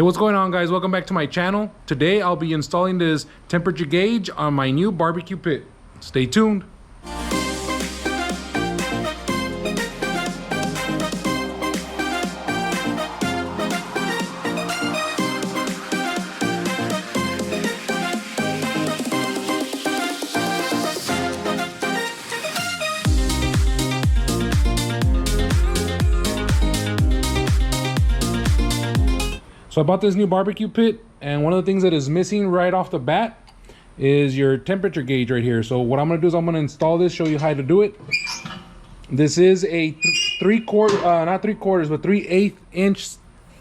Hey, what's going on, guys? Welcome back to my channel. Today I'll be installing this temperature gauge on my new barbecue pit. Stay tuned. So I bought this new barbecue pit, and one of the things that is missing right off the bat is your temperature gauge right here. So what I'm gonna do is I'm gonna install this, show you how to do it. This is a 3/8 inch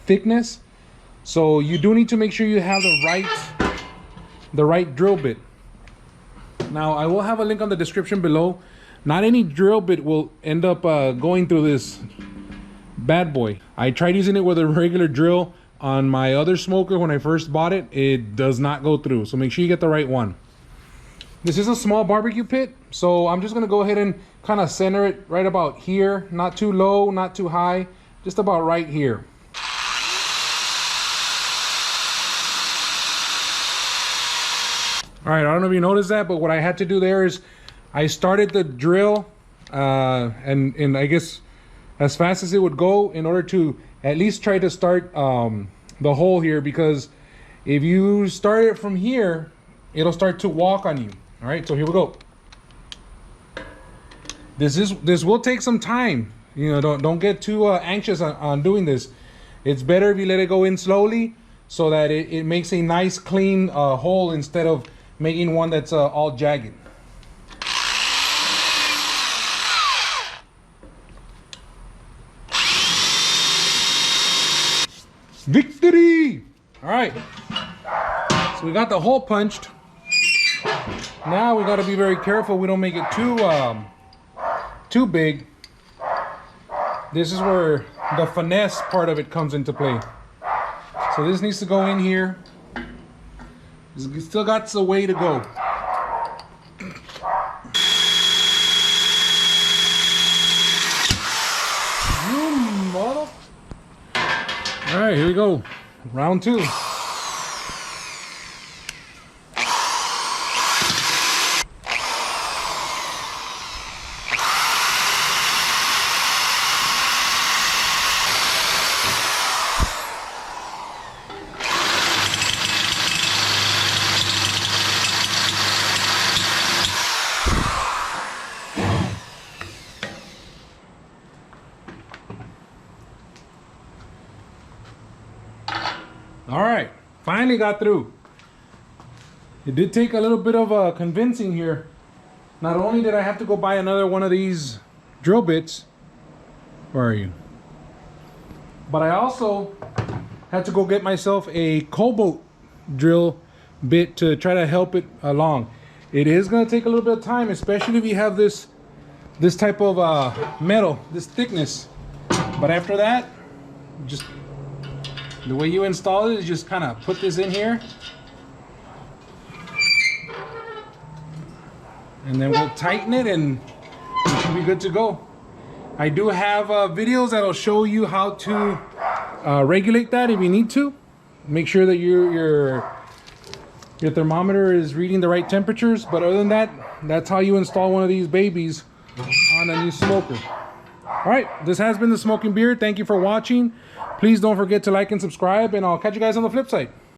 thickness. So you do need to make sure you have the right drill bit. Now I will have a link on the description below. Not any drill bit will end up going through this bad boy. I tried using it with a regular drill on my other smoker when I first bought it. It does not go through, so make sure you get the right one. This is a small barbecue pit, so I'm just gonna go ahead and kind of center it right about here. Not too low, not too high, just about right here. All right, I don't know if you noticed that, but what I had to do there is I started the drill and I guess as fast as it would go in order to at least try to start the hole here, because if you start it from here, it'll start to walk on you. All right, so here we go. This will take some time. You know, don't get too anxious on doing this. It's better if you let it go in slowly so that it makes a nice clean hole instead of making one that's all jagged. Victory! All right, so we got the hole punched. Now we got to be very careful we don't make it too big. This is where the finesse part of it comes into play. So this needs to go in here. It's still got a way to go. All right, here we go. Round two. All right, finally got through. It did take a little bit of convincing here. Not only did I have to go buy another one of these drill bits, where are you? But I also had to go get myself a Cobalt drill bit to try to help it along. It is gonna take a little bit of time, especially if you have this type of metal, this thickness. But after that, just the way you install it is just kind of put this in here, and then we'll tighten it and it should be good to go. I do have videos that'll show you how to regulate that if you need to. Make sure that your thermometer is reading the right temperatures, but other than that, that's how you install one of these babies on a new smoker. All right, this has been the Smoking Beard. Thank you for watching. Please don't forget to like and subscribe, and I'll catch you guys on the flip side.